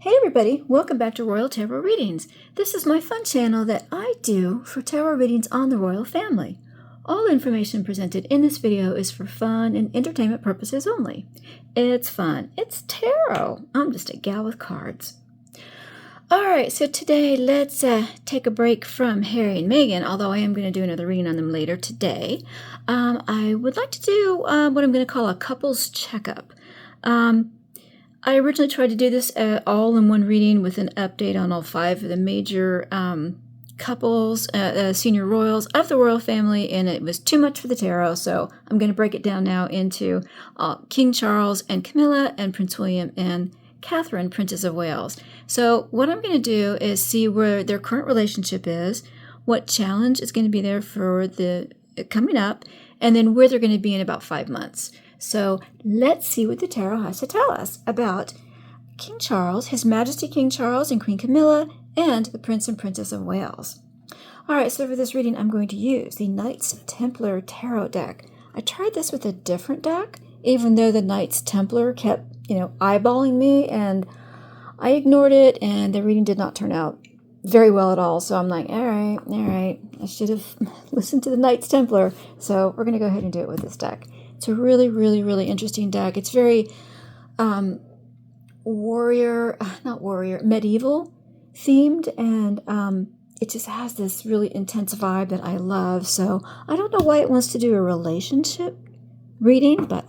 Hey everybody, welcome back to Royal Tarot Readings. This is my fun channel that I do for tarot readings on the royal family. All information presented in this video is for fun and entertainment purposes only. It's fun. It's tarot. I'm just a gal with cards. Alright, so today let's take a break from Harry and Meghan, although I am going to do another reading on them later today. I would like to do what I'm going to call a couples checkup. I originally tried to do this all in one reading with an update on all 5 of the major couples, senior royals of the royal family, and it was too much for the tarot, so I'm going to break it down now into King Charles and Camilla and Prince William and Catherine, Princess of Wales. So what I'm going to do is see where their current relationship is, what challenge is going to be there for the coming up, and then where they're going to be in about 5 months. So let's see what the tarot has to tell us about King Charles, His Majesty King Charles and Queen Camilla, and the Prince and Princess of Wales. All right, so for this reading, I'm going to use the Knights Templar Tarot deck. I tried this with a different deck, even though the Knights Templar kept, eyeballing me, and I ignored it, and the reading did not turn out very well at all. So I'm like, all right, I should have listened to the Knights Templar. So we're going to go ahead and do it with this deck. It's a really, really, really interesting deck. It's very medieval themed, and it just has this really intense vibe that I love. So I don't know why it wants to do a relationship reading, but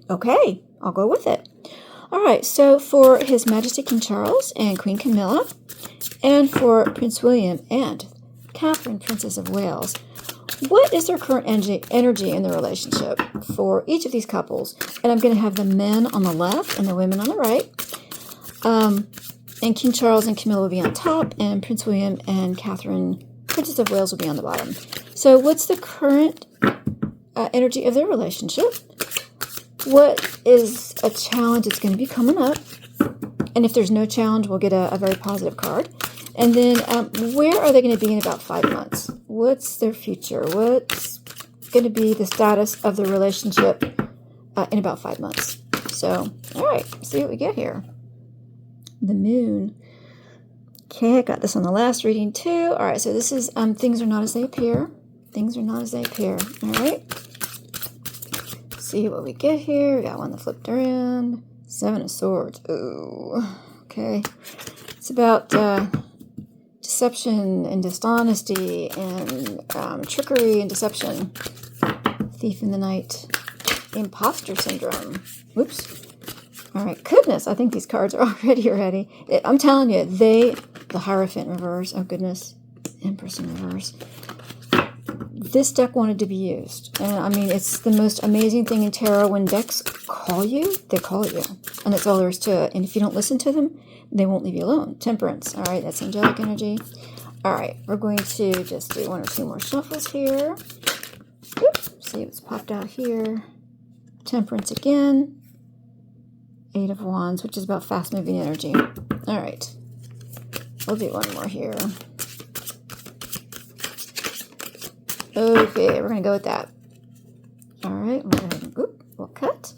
okay, I'll go with it. All right, so for His Majesty King Charles and Queen Camilla, and for Prince William and Catherine, Princess of Wales, what is their current energy in the relationship for each of these couples? And I'm going to have the men on the left and the women on the right. And King Charles and Camilla will be on top, and Prince William and Catherine, Princess of Wales, will be on the bottom. So what's the current energy of their relationship? What is a challenge that's going to be coming up? And if there's no challenge, we'll get a very positive card. And then where are they going to be in about 5 months? What's their future? What's going to be the status of the relationship in about 5 months? So, all right, see what we get here. The moon. Okay, I got this on the last reading too. All right, so this is things are not as they appear. Things are not as they appear. All right. See what we get here. We got one that flipped around. 7 of Swords. Ooh. Okay. It's about deception and dishonesty and trickery and deception. Thief in the night. Imposter syndrome. Whoops. All right. Goodness, I think these cards are already ready. I'm telling you, the Hierophant reverse. Oh, goodness. Empress in reverse. This deck wanted to be used. And I mean, it's the most amazing thing in tarot. When decks call you, they call you. And that's all there is to it. And if you don't listen to them, they won't leave you alone. Temperance. All right, that's angelic energy. All right, we're going to just do 1 or 2 more shuffles here. Oops, see what's popped out here. Temperance again. 8 of Wands, which is about fast-moving energy. All right, we'll do 1 more here. Okay, we're going to go with that. All right, we're going to we'll cut.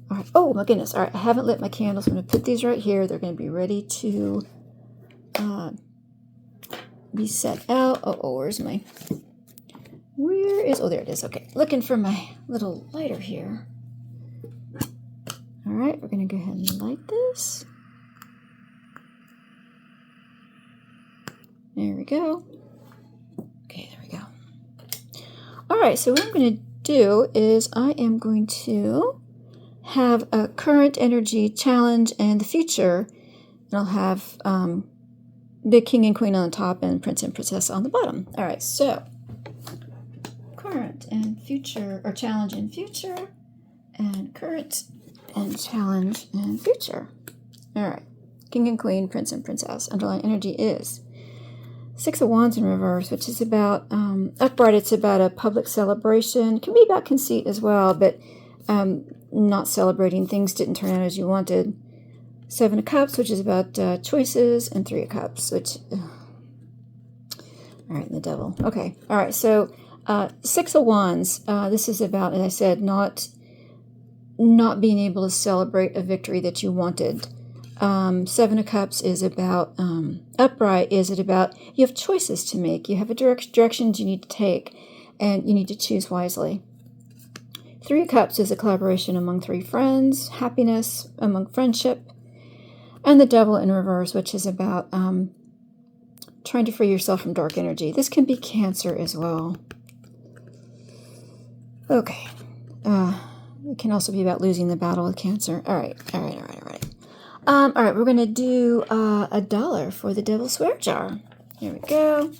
All right. Oh, my goodness. All right, I haven't lit my candles. I'm going to put these right here. They're going to be ready to be set out. Oh, where's my... Oh, there it is. Okay, looking for my little lighter here. All right, we're going to go ahead and light this. There we go. Okay, there we go. All right, so what I'm going to do is I am going to have a current energy challenge and the future, and I'll have the king and queen on the top and prince and princess on the bottom. All right, so current and future, or challenge and future, and current and challenge and future. All right, king and queen, prince and princess. Underlying energy is 6 of Wands in reverse, which is about, upright, it's about a public celebration. It can be about conceit as well, but not celebrating. Things didn't turn out as you wanted. 7 of Cups, which is about choices, and 3 of Cups, which... all right, and the Devil. Okay, all right, so 6 of Wands. This is about, as I said, not not being able to celebrate a victory that you wanted. Seven of Cups is about, upright is it about, you have choices to make. You have a directions you need to take, and you need to choose wisely. Three of Cups is a collaboration among three friends, happiness among friendship, and the Devil in reverse, which is about trying to free yourself from dark energy. This can be Cancer as well. Okay. It can also be about losing the battle with Cancer. All right. All right, we're going to do $1 for the Devil's Swear Jar. Here we go.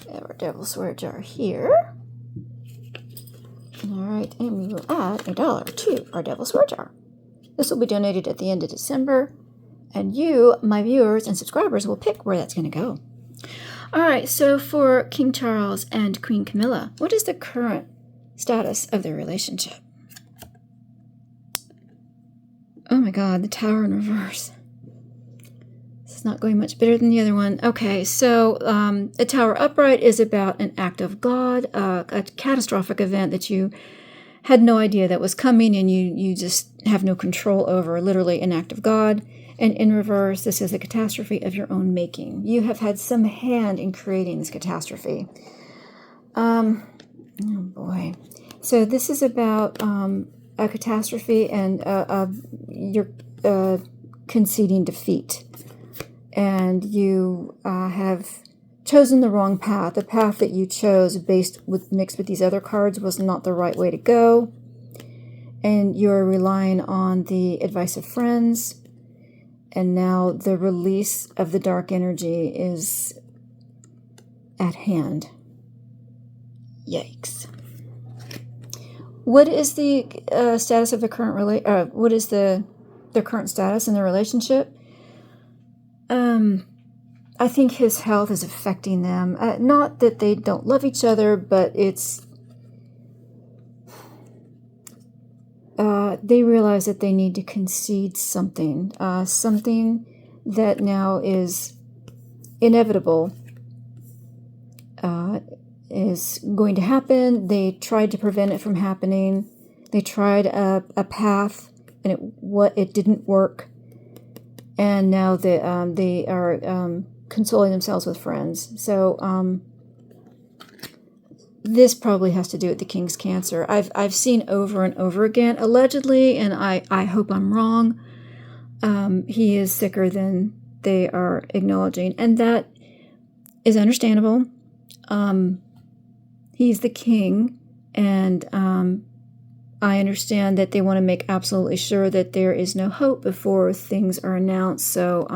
We have our Devil's Swear Jar here. All right, and we will add $1 to our Devil's Swear Jar. This will be donated at the end of December, and you, my viewers and subscribers, will pick where that's going to go. All right, so for King Charles and Queen Camilla, what is the current status of their relationship? Oh my God, the Tower in reverse. This is not going much better than the other one. Okay, so a Tower upright is about an act of God, a catastrophic event that you had no idea that was coming and you just have no control over, literally an act of God. And in reverse, this is a catastrophe of your own making. You have had some hand in creating this catastrophe. Oh boy. So this is about a catastrophe and you're conceding defeat. And you have chosen the wrong path. The path that you chose mixed with these other cards was not the right way to go. And you're relying on the advice of friends. And now the release of the dark energy is at hand. Yikes. What is the status of the current what is the current status in the relationship? I think his health is affecting them. Not that they don't love each other, but it's they realize that they need to concede something, something that now is inevitable, is going to happen. They tried to prevent it from happening. They tried a path, and it didn't work. And now they are consoling themselves with friends. So this probably has to do with the King's Cancer. I've seen over and over again, allegedly, and I hope I'm wrong, he is sicker than they are acknowledging. And that is understandable. He's the king, and I understand that they want to make absolutely sure that there is no hope before things are announced. So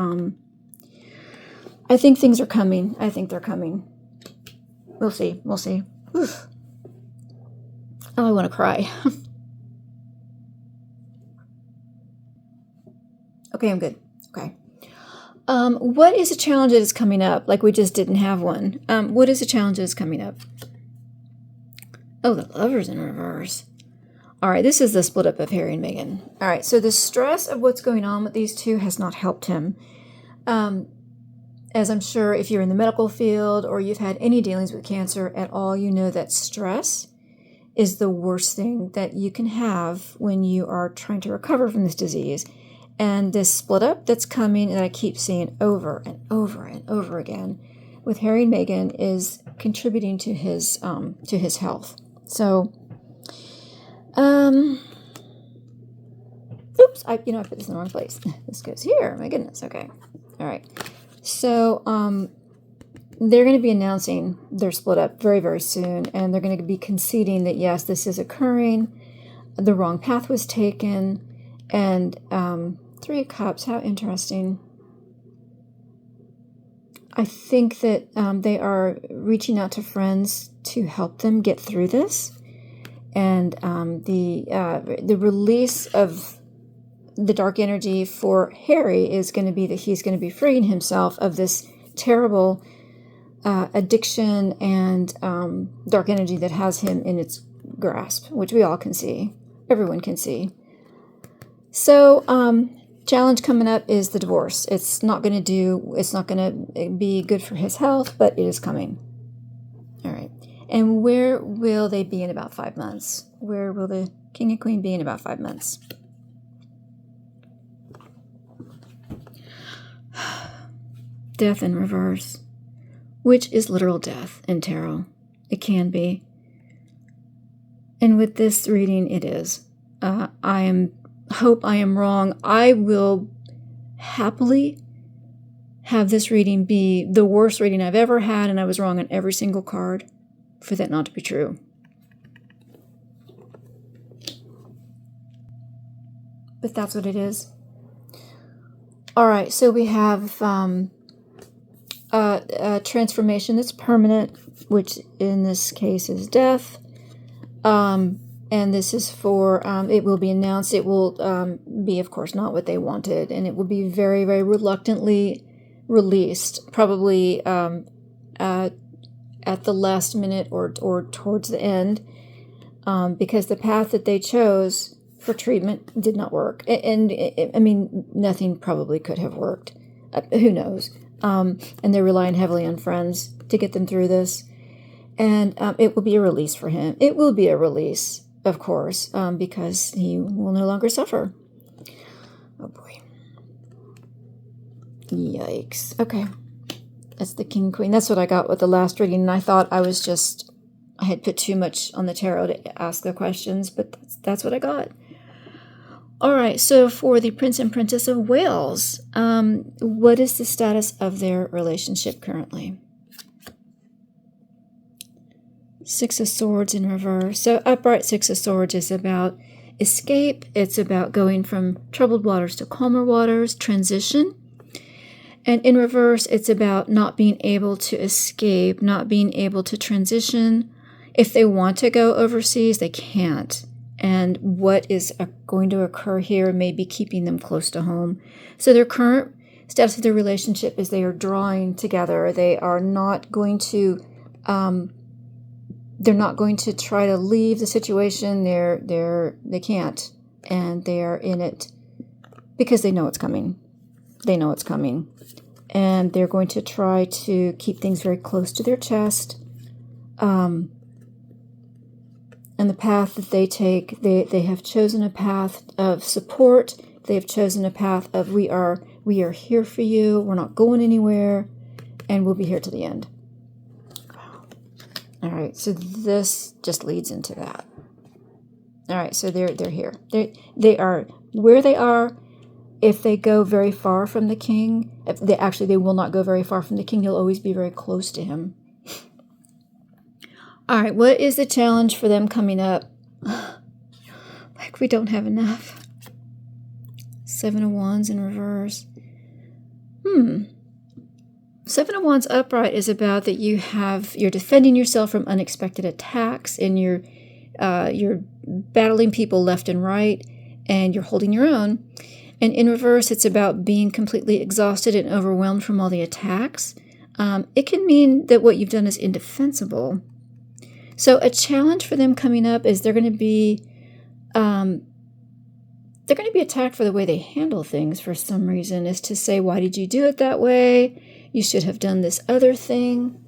I think things are coming. I think they're coming. We'll see. We'll see. Oof. Oh, I want to cry. Okay, I'm good. Okay. What is a challenge that is coming up? Like we just didn't have one. What is a challenge that is coming up? Oh, the Lovers in reverse. All right, this is the split up of Harry and Meghan. All right, so the stress of what's going on with these two has not helped him. As I'm sure if you're in the medical field or you've had any dealings with cancer at all, you know that stress is the worst thing that you can have when you are trying to recover from this disease. And this split up that's coming, and I keep seeing over and over and over again with Harry and Meghan, is contributing to his health. So, oops, I put this in the wrong place. This goes here. My goodness. Okay. All right. So, they're going to be announcing their split up very, very soon, and they're going to be conceding that yes, this is occurring. The wrong path was taken, and Three of Cups. How interesting. I think that they are reaching out to friends to help them get through this, and the release of the dark energy for Harry is going to be that he's going to be freeing himself of this terrible addiction and dark energy that has him in its grasp, which we all can see. Everyone can see. So, challenge coming up is the divorce. It's not going to be good for his health, but it is coming. All right. And where will they be in about 5 months? Where will the King and Queen be in about 5 months? Death in reverse, which is literal death in tarot. It can be. And with this reading, it is. Hope I am wrong. I will happily have this reading be the worst reading I've ever had, and I was wrong on every single card for that not to be true. But that's what it is. All right, so we have a transformation that's permanent, which in this case is death. And this is for, it will be announced. It will be, of course, not what they wanted, and it will be very, very reluctantly released, probably at the last minute or towards the end, because the path that they chose for treatment did not work. And I mean, nothing probably could have worked. Who knows? And they're relying heavily on friends to get them through this. And it will be a release for him. It will be a release, of course, because he will no longer suffer. Oh boy. Yikes. Okay. That's the King Queen. That's what I got with the last reading. And I thought I had put too much on the tarot to ask the questions, but that's what I got. All right. So for the Prince and Princess of Wales, what is the status of their relationship currently? Six of Swords in reverse. So upright Six of Swords is about escape. It's about going from troubled waters to calmer waters, transition. And in reverse, it's about not being able to escape, not being able to transition. If they want to go overseas, they can't. And what is going to occur here may be keeping them close to home. So their current status of their relationship is they are drawing together. They are not going to... they're not going to try to leave the situation. They can't, and they are in it because they know it's coming. They know it's coming, and they're going to try to keep things very close to their chest. And the path that they take, they have chosen a path of support. They have chosen a path of we are here for you. We're not going anywhere, and we'll be here to the end. All right, so this just leads into that. All right, so they're here. They are where they are. If they go very far from the king, they will not go very far from the king. You'll always be very close to him. All right, what is the challenge for them coming up? Like we don't have enough. Seven of Wands in reverse. Seven of Wands upright is about that you're defending yourself from unexpected attacks, and you're battling people left and right, and you're holding your own. And in reverse, it's about being completely exhausted and overwhelmed from all the attacks. It can mean that what you've done is indefensible. So a challenge for them coming up is they're going to be attacked for the way they handle things for some reason, is to say, why did you do it that way? You should have done this other thing.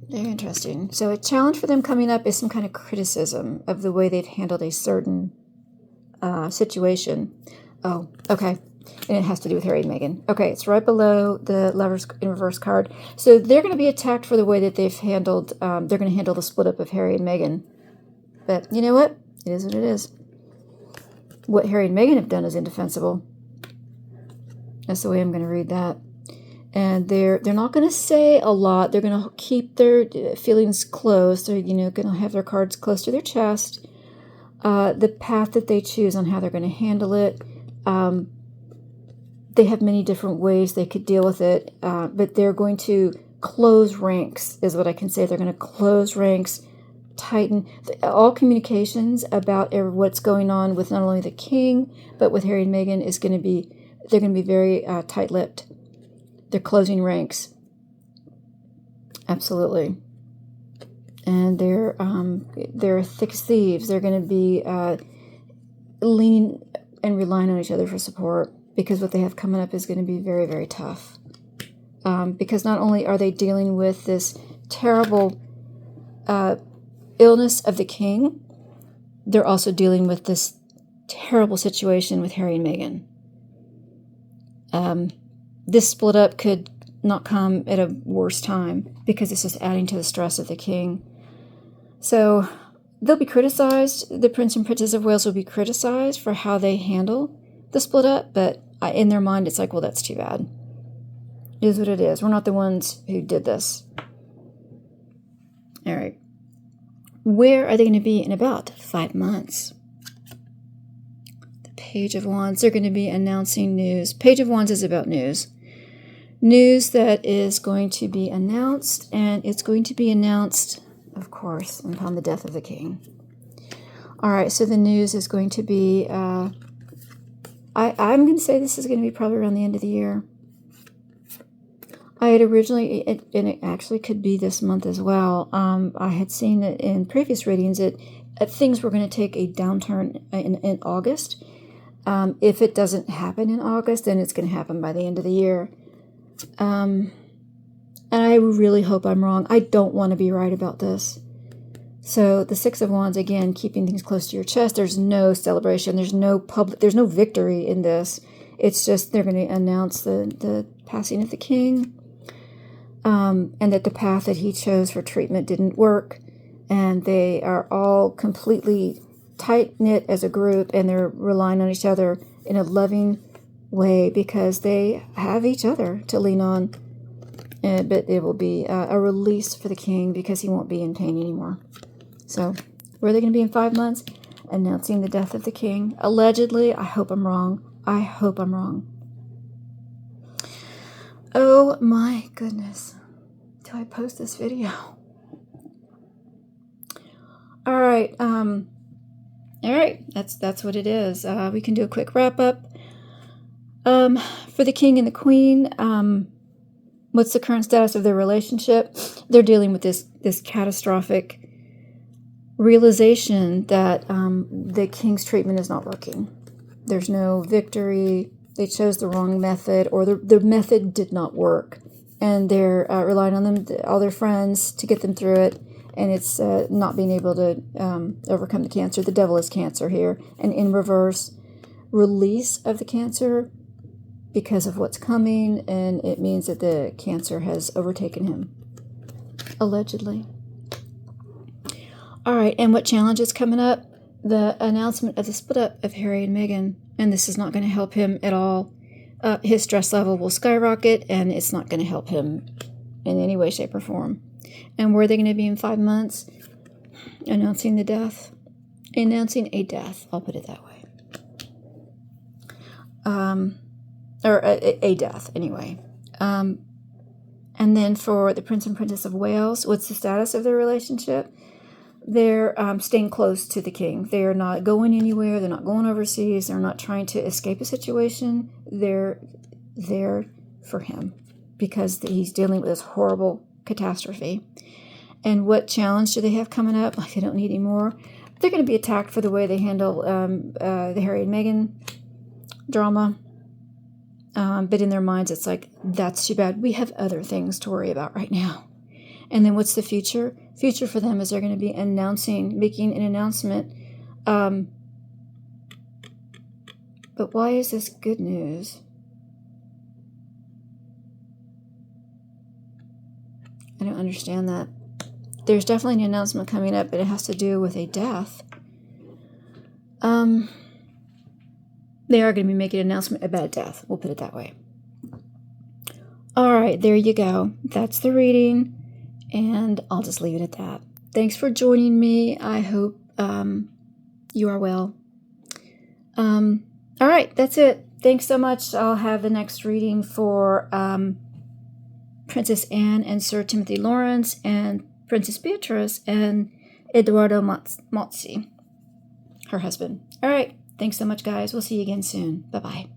Very interesting. So a challenge for them coming up is some kind of criticism of the way they've handled a certain situation. Oh, okay. And it has to do with Harry and Meghan. Okay, it's right below the Lovers in Reverse card. So they're going to be attacked for the way that they've handled, they're going to handle the split up of Harry and Meghan. But you know what? It is what it is. What Harry and Meghan have done is indefensible. That's the way I'm going to read that. And they're not going to say a lot. They're going to keep their feelings close. They're, going to have their cards close to their chest. The path that they choose on how they're going to handle it, they have many different ways they could deal with it, but they're going to close ranks, is what I can say. They're going to close ranks, tighten all communications about what's going on with not only the king, but with Harry and Meghan they're going to be very tight-lipped. They're closing ranks. Absolutely. And they're thick as thieves. They're going to be leaning and relying on each other for support, because what they have coming up is going to be very, very tough. Because not only are they dealing with this terrible illness of the king, they're also dealing with this terrible situation with Harry and Meghan. This split up could not come at a worse time because it's just adding to the stress of the king. So they'll be criticized. The Prince and Princess of Wales will be criticized for how they handle the split up, but in their mind, it's like, well, that's too bad. It is what it is. We're not the ones who did this. All right. Where are they going to be in about 5 months? The Page of Wands. They're going to be announcing news. Page of Wands is about news. News that is going to be announced, and it's going to be announced, of course, upon the death of the king. All right, so the news is going to be, I'm going to say this is going to be probably around the end of the year. I had originally, and it actually could be this month as well, I had seen that in previous readings that things were going to take a downturn in August. If it doesn't happen in August, then it's going to happen by the end of the year. And I really hope I'm wrong. I don't want to be right about this. So the Six of Wands, again, keeping things close to your chest. There's no celebration. There's no victory in this. It's just they're going to announce the passing of the king, and that the path that he chose for treatment didn't work. And they are all completely tight-knit as a group, and they're relying on each other in a loving way because they have each other to lean on. But it will be a release for the king because he won't be in pain anymore. So where are they going to be in 5 months? Announcing the death of the king. Allegedly. I hope I'm wrong. I hope I'm wrong. Oh my goodness. Till I post this video. All right. All right. That's what it is. We can do a quick wrap up. For the king and the queen, what's the current status of their relationship? They're dealing with this catastrophic realization that the king's treatment is not working. There's no victory. They chose the wrong method, or the method did not work. And they're relying on them, all their friends, to get them through it. And it's not being able to overcome the cancer. The devil is cancer here. And in reverse, release of the cancer because of what's coming. And it means that the cancer has overtaken him. Allegedly. All right, and what challenge is coming up? The announcement of the split up of Harry and Meghan, and this is not going to help him at all. His stress level will skyrocket, and it's not going to help him in any way, shape, or form. And where are they going to be in 5 months? Announcing the death. Announcing a death, I'll put it that way. Or a death, anyway. And then for the Prince and Princess of Wales, what's the status of their relationship? They're staying close to the king. They're not going anywhere. They're not going overseas. They're not trying to escape a situation. They're there for him because he's dealing with this horrible catastrophe. And what challenge do they have coming up? Like, they don't need any more. They're going to be attacked for the way they handle the Harry and Meghan drama. But in their minds, it's like, that's too bad. We have other things to worry about right now. And then what's the future? Future for them is they're going to be making an announcement. But why is this good news? I don't understand that. There's definitely an announcement coming up, but it has to do with a death. They are going to be making an announcement about a death. We'll put it that way. All right, there you go. That's the reading. And I'll just leave it at that. Thanks for joining me. I hope you are well. All right, that's it. Thanks so much. I'll have the next reading for Princess Anne and Sir Timothy Lawrence and Princess Beatrice and Edoardo Mozzi, her husband. All right, thanks so much, guys. We'll see you again soon. Bye-bye.